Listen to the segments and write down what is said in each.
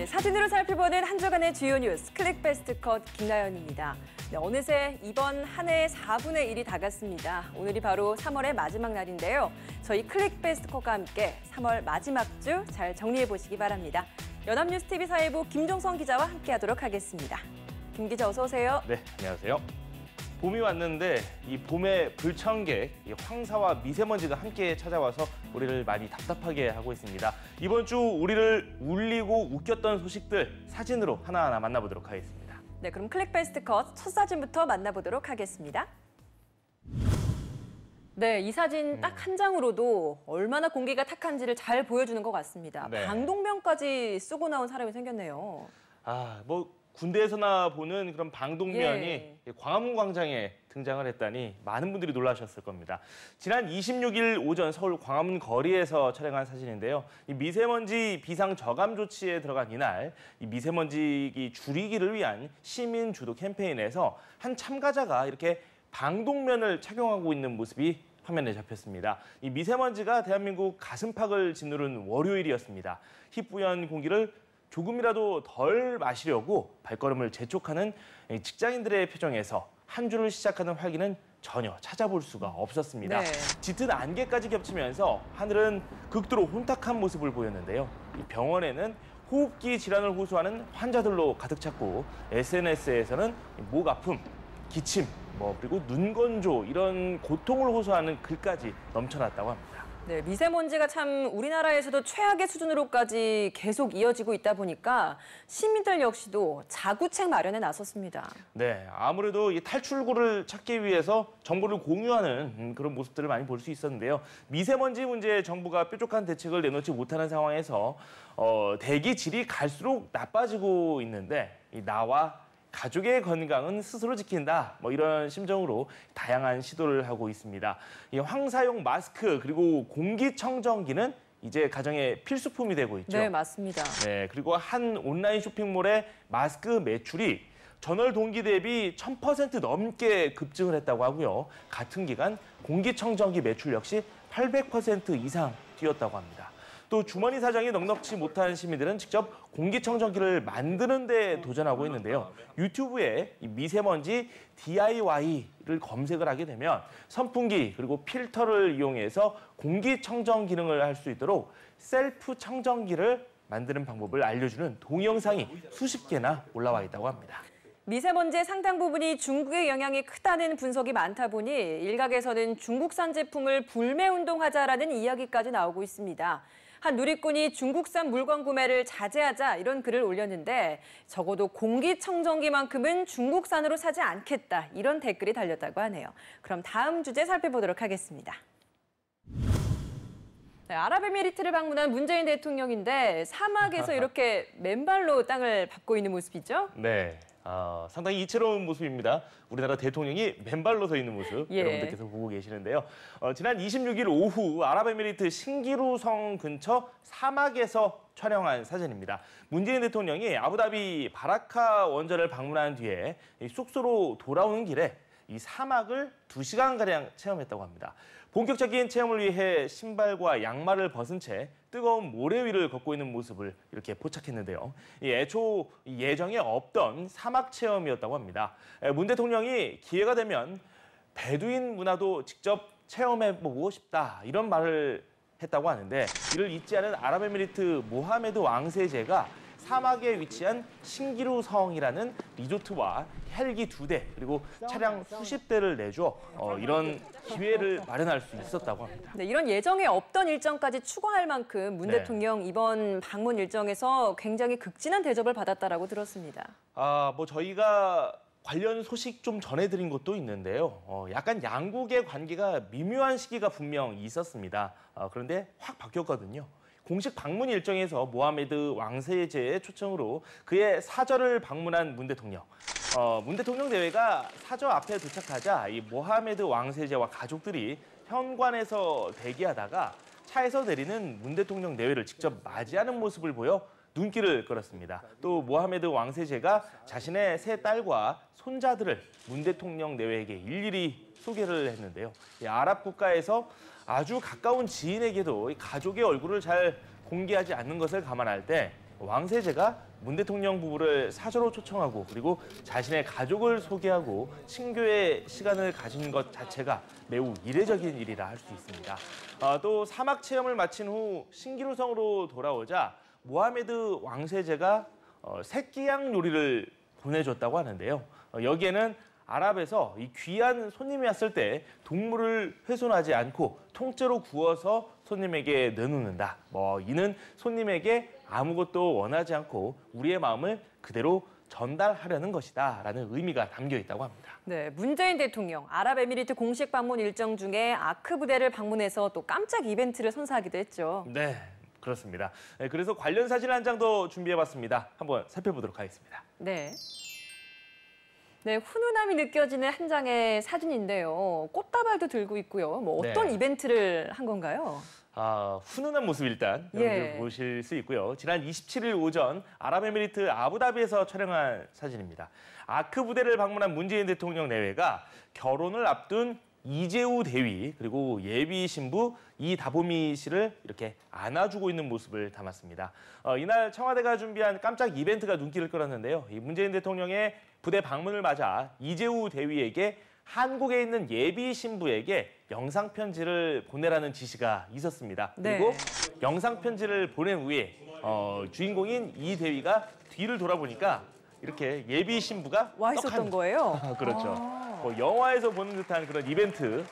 네, 사진으로 살펴보는 한 주간의 주요 뉴스 클릭베스트 컷 김나연입니다. 네, 어느새 이번 한 해 4분의 1이 다갔습니다. 오늘이 바로 3월의 마지막 날인데요. 저희 클릭베스트 컷과 함께 3월 마지막 주 잘 정리해 보시기 바랍니다. 연합뉴스TV 사회부 김종성 기자와 함께하도록 하겠습니다. 김 기자 어서 오세요. 네, 안녕하세요. 봄이 왔는데 이 봄의 불청객, 이 황사와 미세먼지가 함께 찾아와서 우리를 많이 답답하게 하고 있습니다. 이번 주 우리를 울리고 웃겼던 소식들 사진으로 하나하나 만나보도록 하겠습니다. 네, 그럼 클릭베스트 컷 첫 사진부터 만나보도록 하겠습니다. 네, 이 사진 딱 한 장으로도 얼마나 공기가 탁한지를 잘 보여주는 것 같습니다. 네. 방독면까지 쓰고 나온 사람이 생겼네요. 군대에서나 보는 그런 방독면이 예. 광화문 광장에 등장을 했다니 많은 분들이 놀라셨을 겁니다. 지난 26일 오전 서울 광화문 거리에서 촬영한 사진인데요. 이 미세먼지 비상 저감 조치에 들어간 이날, 이 미세먼지 줄이기를 위한 시민 주도 캠페인에서 한 참가자가 이렇게 방독면을 착용하고 있는 모습이 화면에 잡혔습니다. 이 미세먼지가 대한민국 가슴팍을 짓누른 월요일이었습니다. 희뿌연 공기를 조금이라도 덜 마시려고 발걸음을 재촉하는 직장인들의 표정에서 한 주를 시작하는 활기는 전혀 찾아볼 수가 없었습니다. 네. 짙은 안개까지 겹치면서 하늘은 극도로 혼탁한 모습을 보였는데요. 이 병원에는 호흡기 질환을 호소하는 환자들로 가득 찼고 SNS에서는 목 아픔, 기침, 그리고 눈 건조 이런 고통을 호소하는 글까지 넘쳐났다고 합니다. 네, 미세먼지가 참 우리나라에서도 최악의 수준으로까지 계속 이어지고 있다 보니까 시민들 역시도 자구책 마련에 나섰습니다. 네, 아무래도 이 탈출구를 찾기 위해서 정보를 공유하는 그런 모습들을 많이 볼 수 있었는데요. 미세먼지 문제에 정부가 뾰족한 대책을 내놓지 못하는 상황에서 대기 질이 갈수록 나빠지고 있는데 나와 가족의 건강은 스스로 지킨다. 이런 심정으로 다양한 시도를 하고 있습니다. 이 황사용 마스크 그리고 공기청정기는 이제 가정의 필수품이 되고 있죠. 네, 맞습니다. 네, 그리고 한 온라인 쇼핑몰의 마스크 매출이 전월 동기 대비 1000% 넘게 급증을 했다고 하고요. 같은 기간 공기청정기 매출 역시 800% 이상 뛰었다고 합니다. 또 주머니 사정이 넉넉지 못한 시민들은 직접 공기청정기를 만드는 데 도전하고 있는데요. 유튜브에 이 미세먼지 DIY를 검색을 하게 되면 선풍기 그리고 필터를 이용해서 공기청정 기능을 할 수 있도록 셀프 청정기를 만드는 방법을 알려주는 동영상이 수십 개나 올라와 있다고 합니다. 미세먼지의 상당 부분이 중국의 영향이 크다는 분석이 많다 보니 일각에서는 중국산 제품을 불매운동하자라는 이야기까지 나오고 있습니다. 한 누리꾼이 중국산 물건 구매를 자제하자 이런 글을 올렸는데 적어도 공기청정기만큼은 중국산으로 사지 않겠다 이런 댓글이 달렸다고 하네요. 그럼 다음 주제 살펴보도록 하겠습니다. 네, 아랍에미리트를 방문한 문재인 대통령인데 사막에서 이렇게 맨발로 땅을 밟고 있는 모습이죠? 네. 상당히 이채로운 모습입니다. 우리나라 대통령이 맨발로 서 있는 모습 여러분들께서 보고 계시는데요. 지난 26일 오후 아랍에미리트 신기루성 근처 사막에서 촬영한 사진입니다. 문재인 대통령이 아부다비 바라카 원전을 방문한 뒤에 숙소로 돌아오는 길에 이 사막을 2시간가량 체험했다고 합니다. 본격적인 체험을 위해 신발과 양말을 벗은 채 뜨거운 모래 위를 걷고 있는 모습을 이렇게 포착했는데요. 애초 예정에 없던 사막 체험이었다고 합니다. 문 대통령이 기회가 되면 베두인 문화도 직접 체험해보고 싶다 이런 말을 했다고 하는데 이를 잊지 않은 아랍에미리트 모하메드 왕세제가 사막에 위치한 신기루성이라는 리조트와 헬기 2대 그리고 차량 수십 대를 내줘 이런 기회를 마련할 수 있었다고 합니다. 네, 이런 예정에 없던 일정까지 추가할 만큼 문 대통령 이번 방문 일정에서 굉장히 극진한 대접을 받았다라고 들었습니다. 저희가 관련 소식 좀 전해드린 것도 있는데요. 약간 양국의 관계가 미묘한 시기가 분명 있었습니다. 그런데 확 바뀌었거든요. 공식 방문 일정에서 모하메드 왕세제의 초청으로 그의 사저를 방문한 문 대통령. 문 대통령 대회가 사저 앞에 도착하자 이 모하메드 왕세제와 가족들이 현관에서 대기하다가 차에서 내리는 문 대통령 내외를 직접 맞이하는 모습을 보여 눈길을 끌었습니다. 또 모하메드 왕세제가 자신의 세 딸과 손자들을 문 대통령 내외에게 일일이 소개를 했는데요. 이 아랍 국가에서 아주 가까운 지인에게도 이 가족의 얼굴을 잘 공개하지 않는 것을 감안할 때 왕세제가 문 대통령 부부를 사저로 초청하고 그리고 자신의 가족을 소개하고 친교의 시간을 가진 것 자체가 매우 이례적인 일이라 할 수 있습니다. 또 사막 체험을 마친 후 신기루성으로 돌아오자 모하메드 왕세자가 새끼양 요리를 보내줬다고 하는데요. 여기에는 아랍에서 이 귀한 손님이 왔을 때 동물을 훼손하지 않고 통째로 구워서 손님에게 내놓는다. 이는 손님에게 아무것도 원하지 않고 우리의 마음을 그대로 전달하려는 것이다 라는 의미가 담겨 있다고 합니다. 네, 문재인 대통령 아랍에미리트 공식 방문 일정 중에 아크 부대를 방문해서 또 깜짝 이벤트를 선사하기도 했죠. 네, 그렇습니다. 그래서 관련 사진 한 장 더 준비해봤습니다. 한번 살펴보도록 하겠습니다. 네. 네, 훈훈함이 느껴지는 한 장의 사진인데요. 꽃다발도 들고 있고요. 어떤 이벤트를 한 건가요? 훈훈한 모습 일단 여러분들 보실 수 있고요. 지난 27일 오전 아랍에미리트 아부다비에서 촬영한 사진입니다. 아크 부대를 방문한 문재인 대통령 내외가 결혼을 앞둔 이재우 대위 그리고 예비 신부 이다보미 씨를 이렇게 안아주고 있는 모습을 담았습니다. 이날 청와대가 준비한 깜짝 이벤트가 눈길을 끌었는데요. 이 문재인 대통령의 부대 방문을 맞아 이재우 대위에게 한국에 있는 예비 신부에게 영상 편지를 보내라는 지시가 있었습니다. 그리고 영상 편지를 보낸 후에 주인공인 이 대위가 뒤를 돌아보니까 이렇게 예비 신부가 와 있었던 거예요? 그렇죠. 영화에서 보는 듯한 그런 이벤트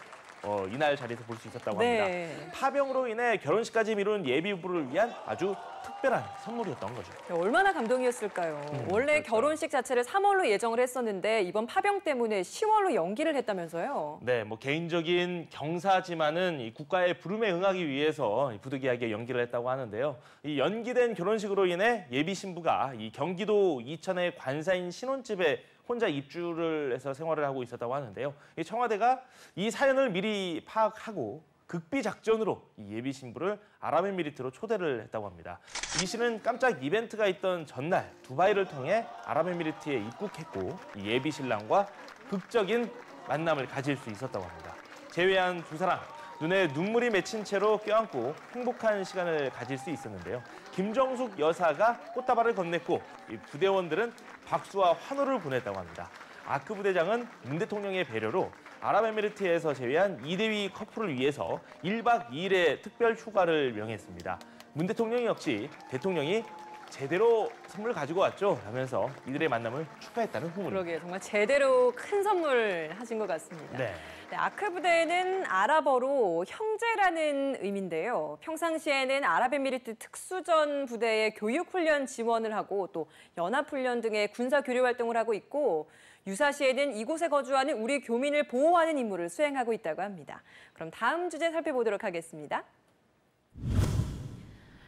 이날 자리에서 볼 수 있었다고 합니다. 파병으로 인해 결혼식까지 미룬 예비부를 위한 아주 특별한 선물이었던 거죠. 얼마나 감동이었을까요? 원래 그렇죠. 결혼식 자체를 3월로 예정을 했었는데 이번 파병 때문에 10월로 연기를 했다면서요? 네, 개인적인 경사지만은 이 국가의 부름에 응하기 위해서 부득이하게 연기를 했다고 하는데요. 이 연기된 결혼식으로 인해 예비 신부가 이 경기도 이천의 관사인 신혼집에 혼자 입주를 해서 생활을 하고 있었다고 하는데요. 이 청와대가 이 사연을 미리 파악하고 극비 작전으로 이 예비 신부를 아랍에미리트로 초대를 했다고 합니다. 이 씨는 깜짝 이벤트가 있던 전날 두바이를 통해 아랍에미리트에 입국했고 이 예비 신랑과 극적인 만남을 가질 수 있었다고 합니다. 제외한 두 사람, 눈에 눈물이 맺힌 채로 껴안고 행복한 시간을 가질 수 있었는데요. 김정숙 여사가 꽃다발을 건넸고 이 부대원들은 박수와 환호를 보냈다고 합니다. 아크 부대장은 문 대통령의 배려로 아랍에미리트에서 제외한 이대위 커플을 위해서 1박 2일의 특별 휴가를 명했습니다. 문 대통령 역시 대통령이 제대로 선물 가지고 왔죠 라면서 이들의 만남을 축하했다는 후문입니다. 그러게요. 정말 제대로 큰 선물 하신 것 같습니다. 네, 아크 부대는 아랍어로 형제라는 의미인데요. 평상시에는 아랍에미리트 특수전 부대의 교육훈련 지원을 하고 또 연합훈련 등의 군사교류 활동을 하고 있고 유사시에는 이곳에 거주하는 우리 교민을 보호하는 임무를 수행하고 있다고 합니다. 그럼 다음 주제 살펴보도록 하겠습니다.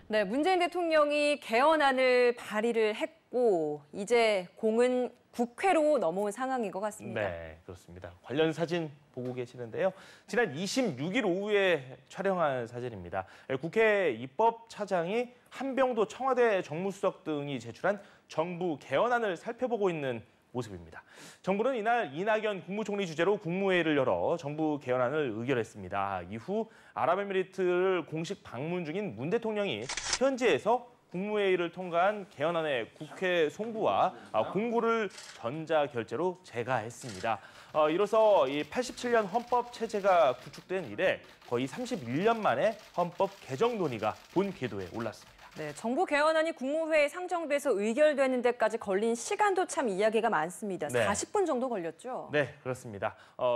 네, 문재인 대통령이 개헌안을 발의를 했고 이제 공은 국회로 넘어온 상황인 것 같습니다. 네, 그렇습니다. 관련 사진 보고 계시는데요. 지난 26일 오후에 촬영한 사진입니다. 국회 입법차장이 한병도 청와대 정무수석 등이 제출한 정부 개헌안을 살펴보고 있는 모습입니다. 정부는 이날 이낙연 국무총리 주재로 국무회의를 열어 정부 개헌안을 의결했습니다. 이후 아랍에미리트를 공식 방문 중인 문 대통령이 현지에서 국무회의를 통과한 개헌안의 국회 송부와 공고를 전자결제로 제가했습니다. 이로써 이 87년 헌법 체제가 구축된 이래 거의 31년 만에 헌법 개정 논의가 본 궤도에 올랐습니다. 네, 정부 개헌안이 국무회의에 상정돼서 의결되는 데까지 걸린 시간도 참 이야기가 많습니다. 40분 정도 걸렸죠? 네, 그렇습니다.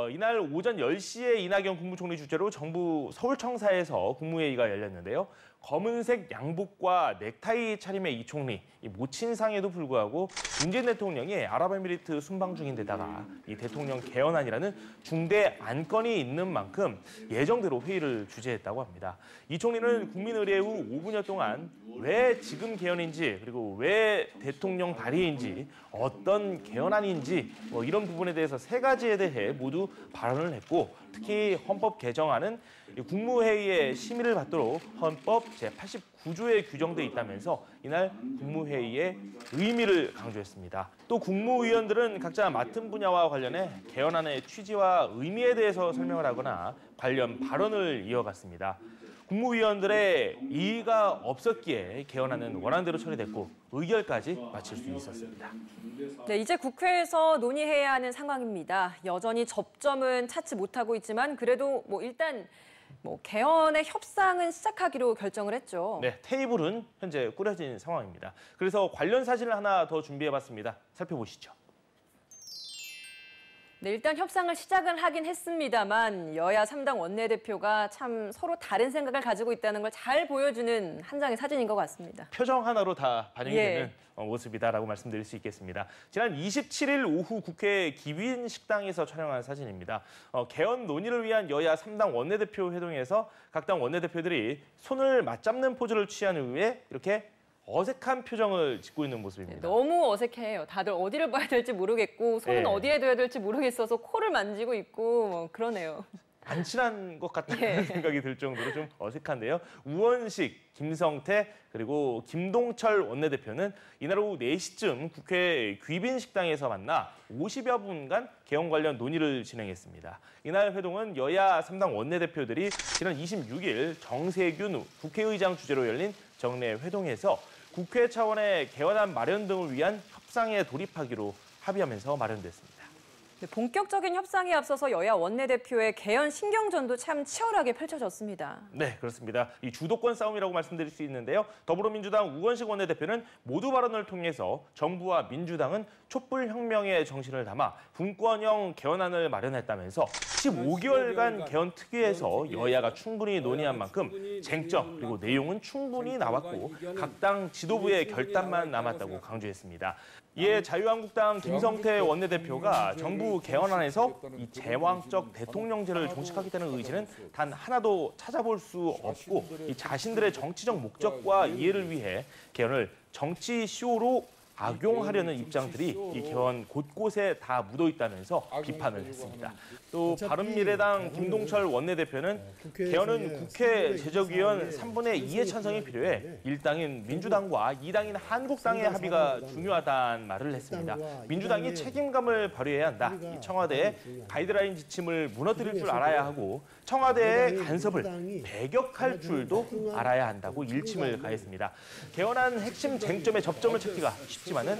이날 오전 10시에 이낙연 국무총리 주재로 정부 서울청사에서 국무회의가 열렸는데요. 검은색 양복과 넥타이 차림의 이 총리, 이 모친상에도 불구하고 문재인 대통령이 아랍에미리트 순방 중인데다가 이 대통령 개헌안이라는 중대 안건이 있는 만큼 예정대로 회의를 주재했다고 합니다. 이 총리는 국민 의례 후 5분여 동안 왜 지금 개헌인지 그리고 왜 대통령 발의인지 어떤 개헌안인지 이런 부분에 대해서 세 가지에 대해 모두 발언을 했고 특히 헌법 개정안은 국무회의의 심의를 받도록 헌법 제89조에 규정돼 있다면서 이날 국무회의의 의미를 강조했습니다. 또 국무위원들은 각자 맡은 분야와 관련해 개헌안의 취지와 의미에 대해서 설명을 하거나 관련 발언을 이어갔습니다. 국무위원들의 이의가 없었기에 개헌안은 원안대로 처리됐고 의결까지 마칠 수 있었습니다. 네, 이제 국회에서 논의해야 하는 상황입니다. 여전히 접점은 찾지 못하고 있지만 그래도 일단 개헌의 협상은 시작하기로 결정을 했죠. 네, 테이블은 현재 꾸려진 상황입니다. 그래서 관련 사진을 하나 더 준비해봤습니다. 살펴보시죠. 네, 일단 협상을 시작은 하긴 했습니다만 여야 3당 원내대표가 참 서로 다른 생각을 가지고 있다는 걸 잘 보여주는 한 장의 사진인 것 같습니다. 표정 하나로 다 반영이 되는 모습이다라고 말씀드릴 수 있겠습니다. 지난 27일 오후 국회 기빈식당에서 촬영한 사진입니다. 개헌 논의를 위한 여야 3당 원내대표 회동에서 각 당 원내대표들이 손을 맞잡는 포즈를 취한 후에 이렇게 어색한 표정을 짓고 있는 모습입니다. 너무 어색해요. 다들 어디를 봐야 될지 모르겠고 손은 어디에 둬야 될지 모르겠어서 코를 만지고 있고 그러네요. 안 친한 것 같다는 생각이 들 정도로 좀 어색한데요. 우원식, 김성태, 그리고 김동철 원내대표는 이날 오후 4시쯤 국회 귀빈식당에서 만나 50여 분간 개헌 관련 논의를 진행했습니다. 이날 회동은 여야 3당 원내대표들이 지난 26일 정세균 국회의장 주재로 열린 정례 회동에서 국회 차원의 개헌안 마련 등을 위한 협상에 돌입하기로 합의하면서 마련됐습니다. 네, 본격적인 협상에 앞서서 여야 원내대표의 개헌 신경전도 참 치열하게 펼쳐졌습니다. 네, 그렇습니다. 이 주도권 싸움이라고 말씀드릴 수 있는데요. 더불어민주당 우원식 원내대표는 모두 발언을 통해서 정부와 민주당은 촛불혁명의 정신을 담아 분권형 개헌안을 마련했다면서 15개월간 개헌 특위에서 여야가 충분히 논의한 만큼 쟁점 그리고 내용은 충분히 나왔고 각 당 지도부의 결단만 남았다고 강조했습니다. 이에 자유한국당 김성태 원내대표가 정부 개헌안에서 이 제왕적 대통령제를 종식하겠다는 의지는 단 하나도 찾아볼 수 없고 이 자신들의 정치적 목적과 이해를 위해 개헌을 정치 쇼로 악용하려는 입장들이 이 개헌 곳곳에 다 묻어 있다면서 비판을 했습니다. 또 바른미래당 김동철 원내대표는 개헌은 국회 제적위원 3분의 2의 찬성이 필요해 1당인 민주당과 2당인 한국당의 합의가 중요하다는 말을 했습니다. 민주당이 책임감을 발휘해야 한다. 이 청와대의 가이드라인 지침을 무너뜨릴 줄 알아야 하고 청와대의 간섭을 배격할 줄도 알아야 한다고 일침을 가했습니다. 개헌안 핵심 쟁점의 접점을 찾기가 쉽지만은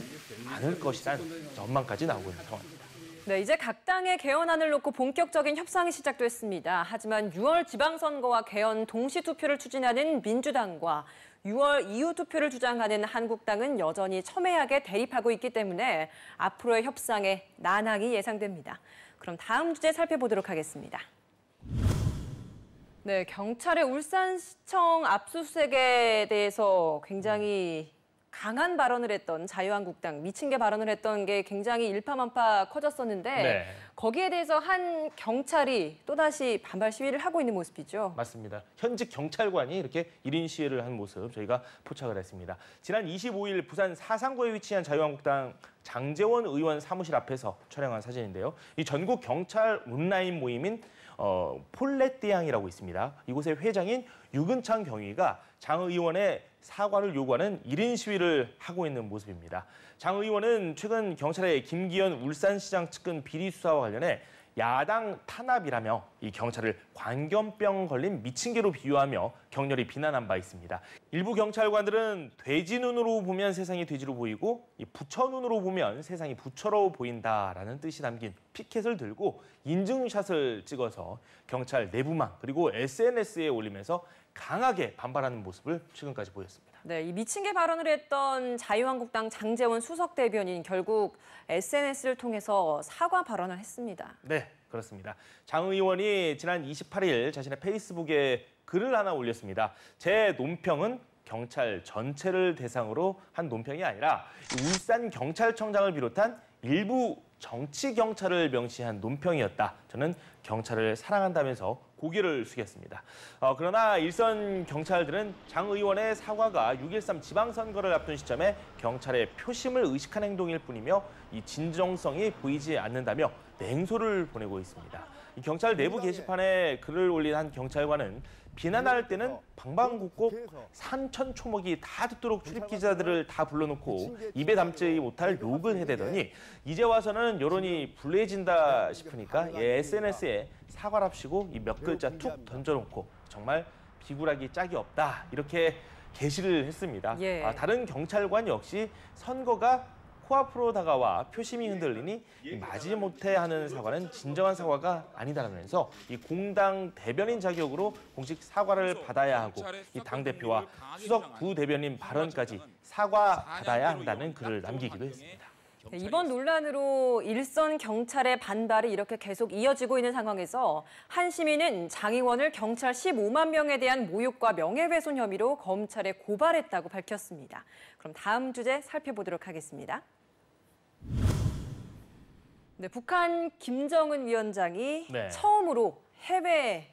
않을 것이란 전망까지 나오고 있는 상황입니다. 네, 이제 각 당의 개헌안을 놓고 본격적인 협상이 시작됐습니다. 하지만 6월 지방선거와 개헌 동시 투표를 추진하는 민주당과 6월 이후 투표를 주장하는 한국당은 여전히 첨예하게 대립하고 있기 때문에 앞으로의 협상에 난항이 예상됩니다. 그럼 다음 주제 살펴보도록 하겠습니다. 네, 경찰의 울산시청 압수수색에 대해서 굉장히 강한 발언을 했던 자유한국당, 미친 게 발언을 했던 게 굉장히 일파만파 커졌었는데 거기에 대해서 한 경찰이 또다시 반발 시위를 하고 있는 모습이죠. 맞습니다. 현직 경찰관이 이렇게 1인 시위를 한 모습 저희가 포착을 했습니다. 지난 25일 부산 사상구에 위치한 자유한국당 장제원 의원 사무실 앞에서 촬영한 사진인데요. 이 전국 경찰 온라인 모임인 폴레띠앙이라고 있습니다. 이곳의 회장인 유근창 경위가 장 의원의 사과를 요구하는 1인 시위를 하고 있는 모습입니다. 장 의원은 최근 경찰의 김기현 울산시장 측근 비리 수사와 관련해 야당 탄압이라며 이 경찰을 광견병 걸린 미친 개로 비유하며 격렬히 비난한 바 있습니다. 일부 경찰관들은 돼지 눈으로 보면 세상이 돼지로 보이고 이 부처 눈으로 보면 세상이 부처로 보인다라는 뜻이 담긴 피켓을 들고 인증샷을 찍어서 경찰 내부망 그리고 SNS에 올리면서 강하게 반발하는 모습을 최근까지 보였습니다. 네, 이 미친 개 발언을 했던 자유한국당 장제원 수석 대변인 결국 SNS를 통해서 사과 발언을 했습니다. 네, 그렇습니다. 장 의원이 지난 28일 자신의 페이스북에 글을 하나 올렸습니다. 제 논평은 경찰 전체를 대상으로 한 논평이 아니라 울산 경찰청장을 비롯한 일부 정치 경찰을 명시한 논평이었다. 저는 경찰을 사랑한다면서 고개를 숙였습니다. 그러나 일선 경찰들은 장 의원의 사과가 6.13 지방선거를 앞둔 시점에 경찰의 표심을 의식한 행동일 뿐이며 이 진정성이 보이지 않는다며 냉소를 보내고 있습니다. 이 경찰 내부 게시판에 글을 올린 한 경찰관은 비난할 때는 방방곡곡 산천초목이 다 듣도록 출입기자들을 다 불러놓고 입에 담지 못할 욕을 해대더니 이제 와서는 여론이 불리해진다 싶으니까 SNS에 사과랍시고 이 몇 글자 툭 던져놓고 정말 비굴하기 짝이 없다 이렇게 게시를 했습니다. 예. 다른 경찰관 역시 선거가 코앞으로 다가와 표심이 흔들리니 마지못해 하는 사과는 진정한 사과가 아니다라면서 이 공당 대변인 자격으로 공식 사과를 받아야 하고 이 당대표와 수석 부대변인 발언까지 사과받아야 한다는 글을 남기기도 했습니다. 이번 논란으로 일선 경찰의 반발이 이렇게 계속 이어지고 있는 상황에서 한 시민은 장 의원을 경찰 15만 명에 대한 모욕과 명예훼손 혐의로 검찰에 고발했다고 밝혔습니다. 그럼 다음 주제 살펴보도록 하겠습니다. 네, 북한 김정은 위원장이 처음으로 해외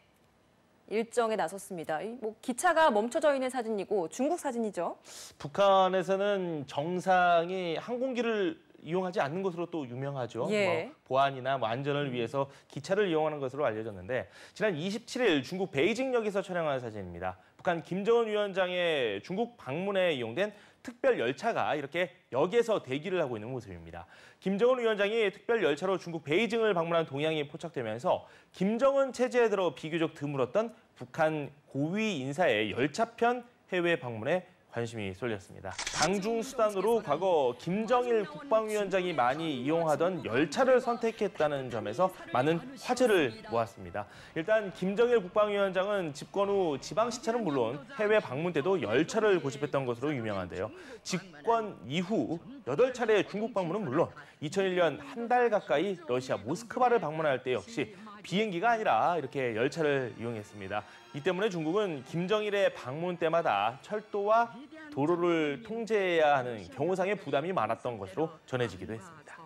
일정에 나섰습니다. 기차가 멈춰져 있는 사진이고 중국 사진이죠. 북한에서는 정상이 항공기를 이용하지 않는 것으로 또 유명하죠. 예. 보안이나 안전을 위해서 기차를 이용하는 것으로 알려졌는데 지난 27일 중국 베이징역에서 촬영한 사진입니다. 북한 김정은 위원장의 중국 방문에 이용된 특별 열차가 이렇게 역에서 대기를 하고 있는 모습입니다. 김정은 위원장이 특별 열차로 중국 베이징을 방문한 동향이 포착되면서 김정은 체제에 들어 비교적 드물었던 북한 고위 인사의 열차편 해외 방문에 관심이 쏠렸습니다. 방중 수단으로 과거 김정일 국방위원장이 많이 이용하던 열차를 선택했다는 점에서 많은 화제를 모았습니다. 일단 김정일 국방위원장은 집권 후 지방 시찰은 물론 해외 방문 때도 열차를 고집했던 것으로 유명한데요. 집권 이후 8차례 중국 방문은 물론 2001년 한 달 가까이 러시아 모스크바를 방문할 때 역시 비행기가 아니라 이렇게 열차를 이용했습니다. 이 때문에 중국은 김정일의 방문 때마다 철도와 도로를 통제해야 하는 경호상의 부담이 많았던 것으로 전해지기도 했습니다.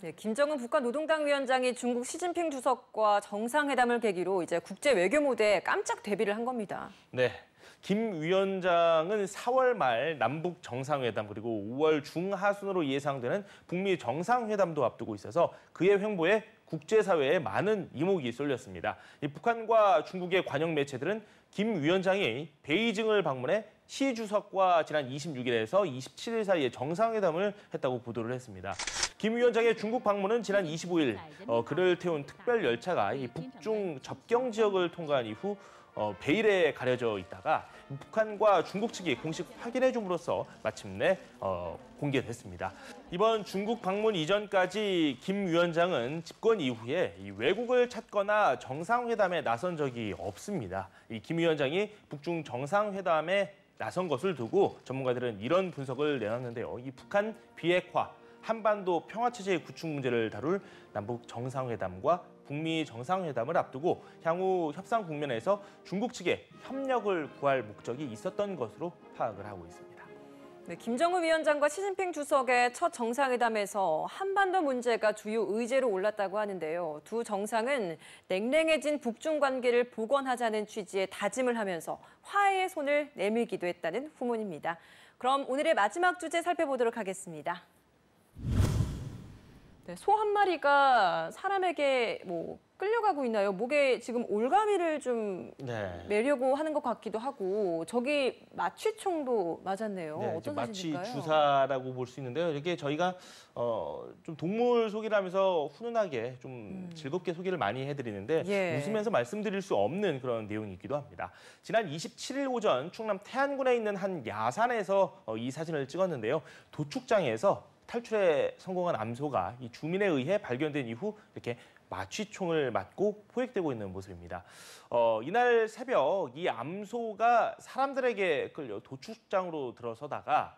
네, 김정은 북한노동당 위원장이 중국 시진핑 주석과 정상회담을 계기로 이제 국제 외교 무대에 깜짝 데뷔를 한 겁니다. 네. 김 위원장은 4월 말 남북 정상회담 그리고 5월 중하순으로 예상되는 북미 정상회담도 앞두고 있어서 그의 횡보에 국제사회에 많은 이목이 쏠렸습니다. 북한과 중국의 관영 매체들은 김 위원장이 베이징을 방문해 시 주석과 지난 26일에서 27일 사이에 정상회담을 했다고 보도를 했습니다. 김 위원장의 중국 방문은 지난 25일 그를 태운 특별 열차가 이 북중 접경 지역을 통과한 이후 베일에 가려져 있다가 북한과 중국 측이 공식 확인해 줌으로써 마침내 공개됐습니다. 이번 중국 방문 이전까지 김 위원장은 집권 이후에 외국을 찾거나 정상회담에 나선 적이 없습니다. 이 김 위원장이 북중 정상회담에 나선 것을 두고 전문가들은 이런 분석을 내놨는데요. 이 북한 비핵화, 한반도 평화체제의 구축 문제를 다룰 남북 정상회담과 북미 정상회담을 앞두고 향후 협상 국면에서 중국 측에 협력을 구할 목적이 있었던 것으로 파악을 하고 있습니다. 네, 김정은 위원장과 시진핑 주석의 첫 정상회담에서 한반도 문제가 주요 의제로 올랐다고 하는데요. 두 정상은 냉랭해진 북중 관계를 복원하자는 취지의 다짐을 하면서 화해의 손을 내밀기도 했다는 후문입니다. 그럼 오늘의 마지막 주제 살펴보도록 하겠습니다. 네, 소 한 마리가 사람에게 끌려가고 있나요? 목에 지금 올가미를 좀 매려고 하는 것 같기도 하고 저기 마취총도 맞았네요. 네, 어떤 사실일까요? 마취 주사라고 볼 수 있는데요. 이렇게 저희가 좀 동물 소개를 하면서 훈훈하게 좀 즐겁게 소개를 많이 해드리는데 웃으면서 말씀드릴 수 없는 그런 내용이기도 합니다. 지난 27일 오전 충남 태안군에 있는 한 야산에서 이 사진을 찍었는데요. 도축장에서 탈출에 성공한 암소가 이 주민에 의해 발견된 이후 이렇게 마취총을 맞고 포획되고 있는 모습입니다. 이날 새벽 이 암소가 사람들에게 끌려 도축장으로 들어서다가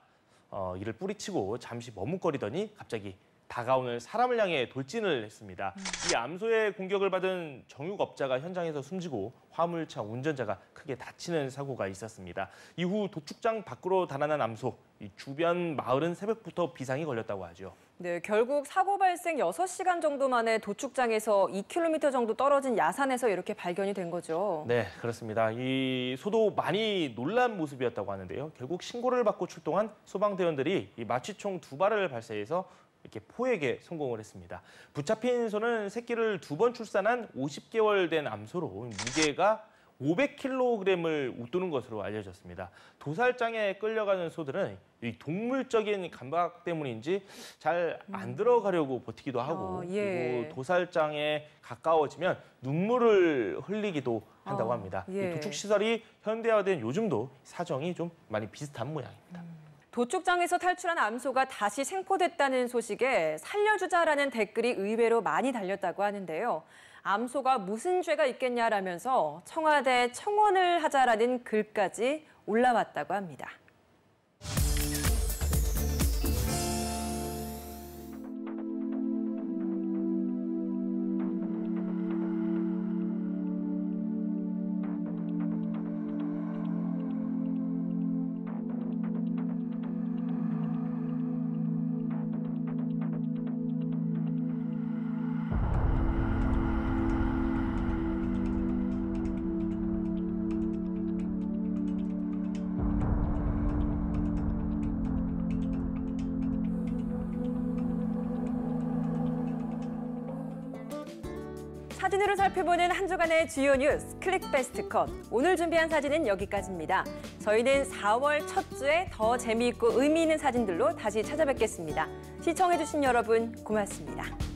이를 뿌리치고 잠시 머뭇거리더니 갑자기 다가오는 사람을 향해 돌진을 했습니다. 이 암소의 공격을 받은 정육업자가 현장에서 숨지고 화물차 운전자가 크게 다치는 사고가 있었습니다. 이후 도축장 밖으로 달아난 암소, 이 주변 마을은 새벽부터 비상이 걸렸다고 하죠. 네, 결국 사고 발생 6시간 정도 만에 도축장에서 2km 정도 떨어진 야산에서 이렇게 발견이 된 거죠. 네, 그렇습니다. 이 소도 많이 놀란 모습이었다고 하는데요. 결국 신고를 받고 출동한 소방대원들이 이 마취총 2발을 발사해서 이렇게 포획에 성공을 했습니다. 붙잡힌 소는 새끼를 2번 출산한 50개월 된 암소로 무게가 500kg을 웃도는 것으로 알려졌습니다. 도살장에 끌려가는 소들은 이 동물적인 감각 때문인지 잘 안 들어가려고 버티기도 하고 그리고 도살장에 가까워지면 눈물을 흘리기도 한다고 합니다. 예. 이 도축 시설이 현대화된 요즘도 사정이 좀 많이 비슷한 모양입니다. 도축장에서 탈출한 암소가 다시 생포됐다는 소식에 살려주자라는 댓글이 의외로 많이 달렸다고 하는데요. 암소가 무슨 죄가 있겠냐라면서 청와대 청원을 하자라는 글까지 올라왔다고 합니다. 사진으로 살펴보는 한 주간의 주요 뉴스 클릭 베스트 컷. 오늘 준비한 사진은 여기까지입니다. 저희는 4월 첫 주에 더 재미있고 의미 있는 사진들로 다시 찾아뵙겠습니다. 시청해주신 여러분 고맙습니다.